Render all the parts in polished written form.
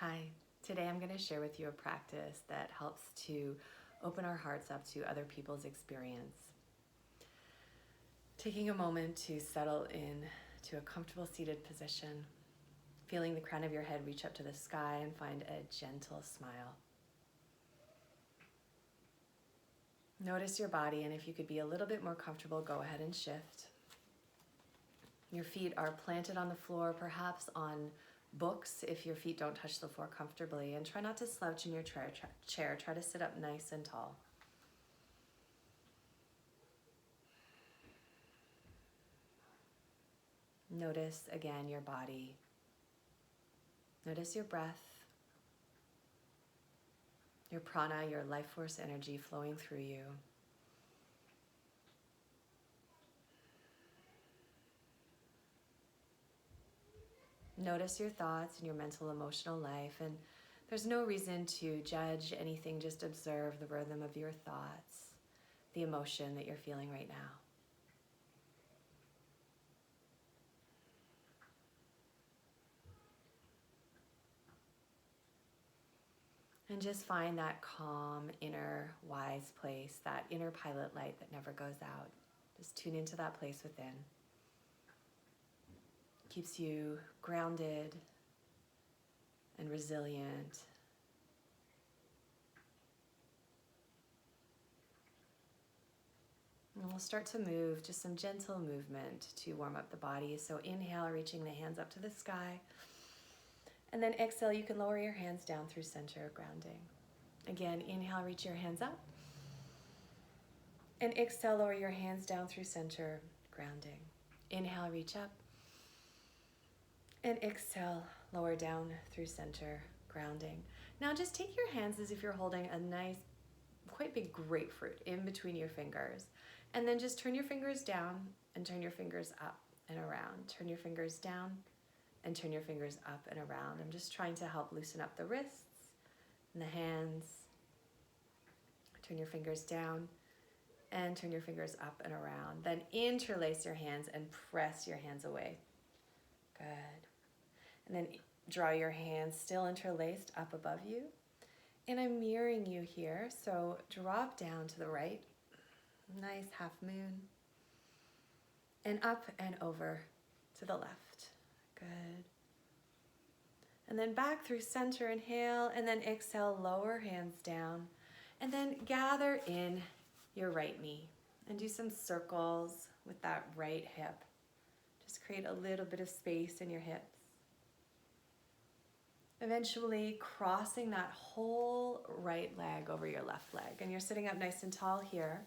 Hi, today I'm going to share with you a practice that helps to open our hearts up to other people's experience. Taking a moment to settle in to a comfortable seated position, feeling the crown of your head reach up to the sky and find a gentle smile. Notice your body, and if you could be a little bit more comfortable, go ahead and shift. Your feet are planted on the floor, perhaps on books if your feet don't touch the floor comfortably, and try not to slouch in your chair. Try to sit up nice and tall. Notice again your body. Notice your breath, your prana, your life force energy flowing through you. Notice your thoughts and your mental, emotional life, and there's no reason to judge anything, just observe the rhythm of your thoughts, the emotion that you're feeling right now. And just find that calm, inner, wise place, that inner pilot light that never goes out. Just tune into that place within. Keeps you grounded and resilient. And we'll start to move, just some gentle movement to warm up the body. So inhale, reaching the hands up to the sky. And then exhale, you can lower your hands down through center, grounding. Again, inhale, reach your hands up. And exhale, lower your hands down through center, grounding. Inhale, reach up. And exhale, lower down through center, grounding. Now just take your hands as if you're holding a nice, quite big grapefruit in between your fingers. And then just turn your fingers down and turn your fingers up and around. Turn your fingers down and turn your fingers up and around. I'm just trying to help loosen up the wrists and the hands. Turn your fingers down and turn your fingers up and around. Then interlace your hands and press your hands away. Good. And then draw your hands still interlaced up above you. And I'm mirroring you here, so drop down to the right. Nice half moon. And up and over to the left. Good. And then back through center, inhale, and then exhale, lower hands down. And then gather in your right knee and do some circles with that right hip. Just create a little bit of space in your hips. Eventually crossing that whole right leg over your left leg. And you're sitting up nice and tall here.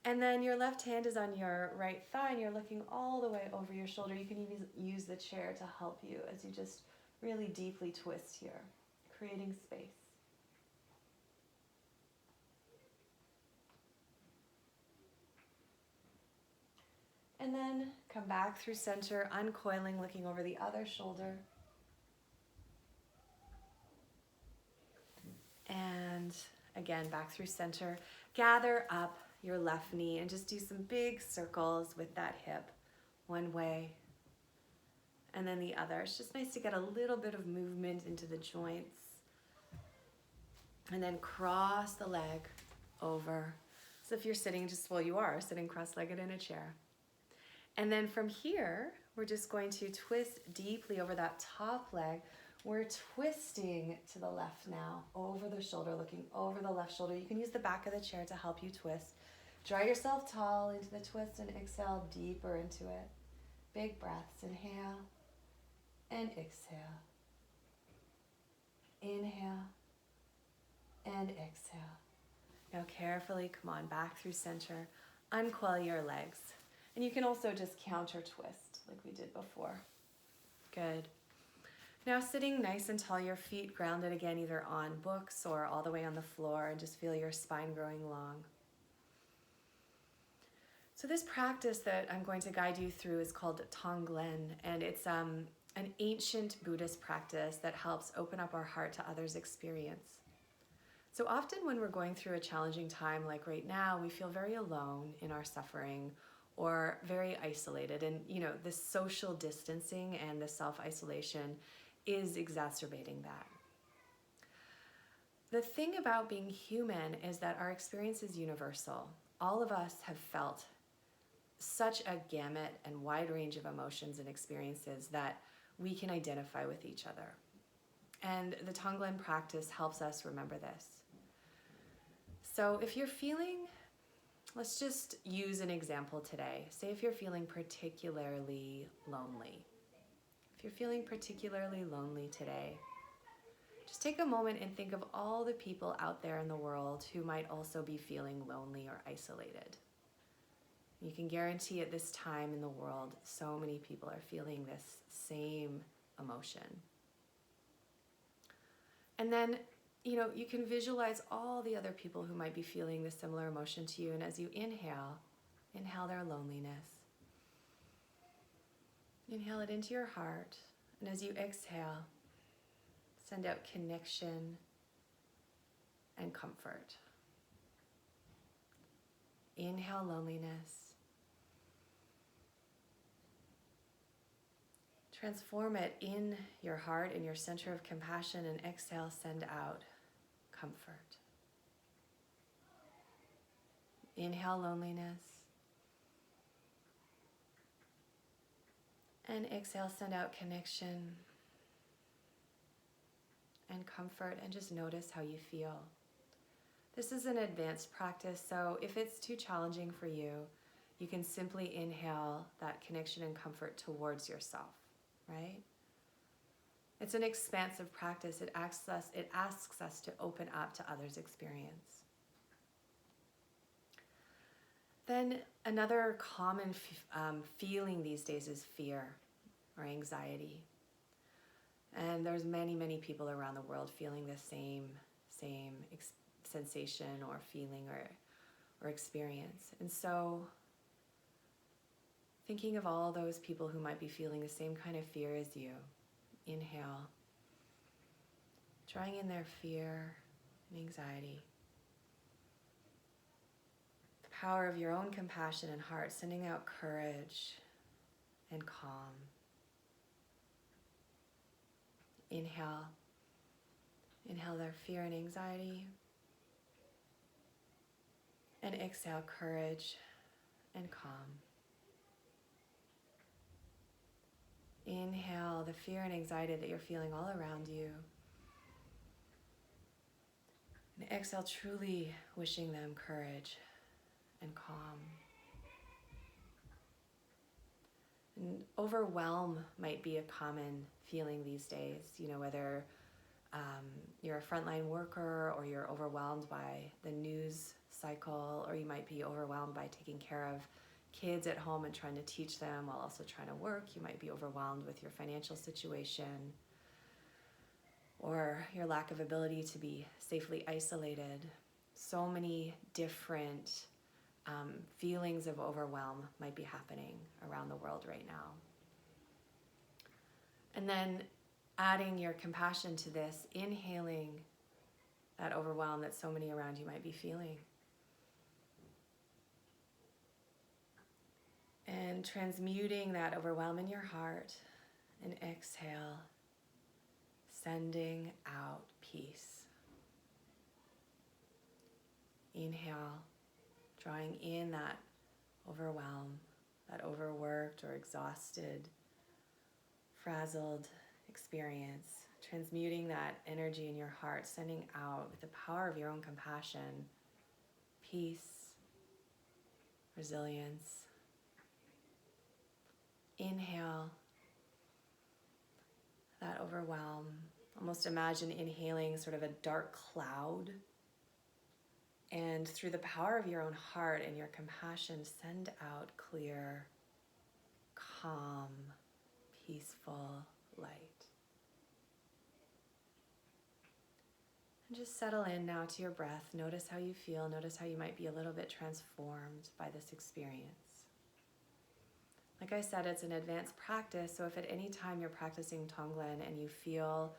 And then your left hand is on your right thigh and you're looking all the way over your shoulder. You can even use the chair to help you as you just really deeply twist here, creating space. And then come back through center, uncoiling, looking over the other shoulder. And again, back through center. Gather up your left knee and just do some big circles with that hip. One way and then the other. It's just nice to get a little bit of movement into the joints. And then cross the leg over. So if you're sitting just, well, you are sitting cross-legged in a chair. And then from here, we're just going to twist deeply over that top leg. We're twisting to the left now, over the shoulder, looking over the left shoulder. You can use the back of the chair to help you twist. Draw yourself tall into the twist and exhale deeper into it. Big breaths, inhale and exhale. Inhale and exhale. Now carefully come on back through center. Uncoil your legs. And you can also just counter twist like we did before. Good. Now sitting nice and tall, your feet grounded again, either on books or all the way on the floor, and just feel your spine growing long. So this practice that I'm going to guide you through is called Tonglen, and it's an ancient Buddhist practice that helps open up our heart to others' experience. So often when we're going through a challenging time like right now, we feel very alone in our suffering or very isolated. And the social distancing and the self-isolation is exacerbating that. The thing about being human is that our experience is universal. All of us have felt such a gamut and wide range of emotions and experiences that we can identify with each other. And the Tonglen practice helps us remember this. So if you're feeling, let's just use an example today. Say if you're feeling particularly lonely. If you're feeling particularly lonely today, just take a moment and think of all the people out there in the world who might also be feeling lonely or isolated. You can guarantee at this time in the world, so many people are feeling this same emotion. And then, you can visualize all the other people who might be feeling this similar emotion to you. And as you inhale their loneliness. Inhale it into your heart. And as you exhale, send out connection and comfort. Inhale loneliness. Transform it in your heart, in your center of compassion, and exhale, send out comfort. Inhale loneliness. And exhale, send out connection and comfort, and just notice how you feel. This is an advanced practice, so if it's too challenging for you, you can simply inhale that connection and comfort towards yourself, right? It's an expansive practice. It asks us to open up to others' experience. Then another common feeling these days is fear or anxiety. And there's many, many people around the world feeling the same sensation or feeling or experience. And so thinking of all those people who might be feeling the same kind of fear as you, inhale, drawing in their fear and anxiety. The power of your own compassion and heart, sending out courage and calm. Inhale their fear and anxiety. And exhale courage and calm. Inhale the fear and anxiety that you're feeling all around you. And exhale, truly wishing them courage and calm. And overwhelm might be a common feeling these days, whether you're a frontline worker or you're overwhelmed by the news cycle, or you might be overwhelmed by taking care of kids at home and trying to teach them while also trying to work. You might be overwhelmed with your financial situation or your lack of ability to be safely isolated. So many different feelings of overwhelm might be happening around the world right now. And then adding your compassion to this, inhaling that overwhelm that so many around you might be feeling. And transmuting that overwhelm in your heart, and exhale, sending out peace. Inhale, drawing in that overwhelm, that overworked or exhausted, frazzled experience, transmuting that energy in your heart, sending out with the power of your own compassion, peace, resilience. Inhale that overwhelm. Almost imagine inhaling sort of a dark cloud. And through the power of your own heart and your compassion, send out clear, calm, peaceful light. And just settle in now to your breath. Notice how you feel. Notice how you might be a little bit transformed by this experience. Like I said, it's an advanced practice, so if at any time you're practicing Tonglen and you feel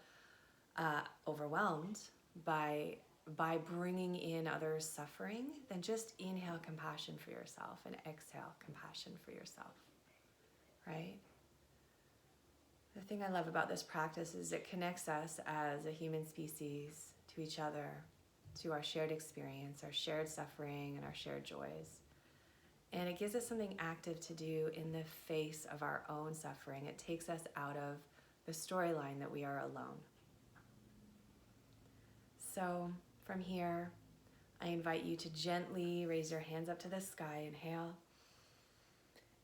overwhelmed by bringing in others' suffering, then just inhale compassion for yourself and exhale compassion for yourself, right? The thing I love about this practice is it connects us as a human species to each other, to our shared experience, our shared suffering, and our shared joys. And it gives us something active to do in the face of our own suffering. It takes us out of the storyline that we are alone. So from here, I invite you to gently raise your hands up to the sky. Inhale.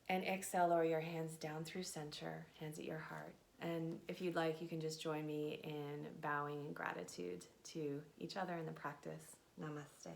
And exhale, lower your hands down through center, hands at your heart. And if you'd like, you can just join me in bowing in gratitude to each other in the practice. Namaste.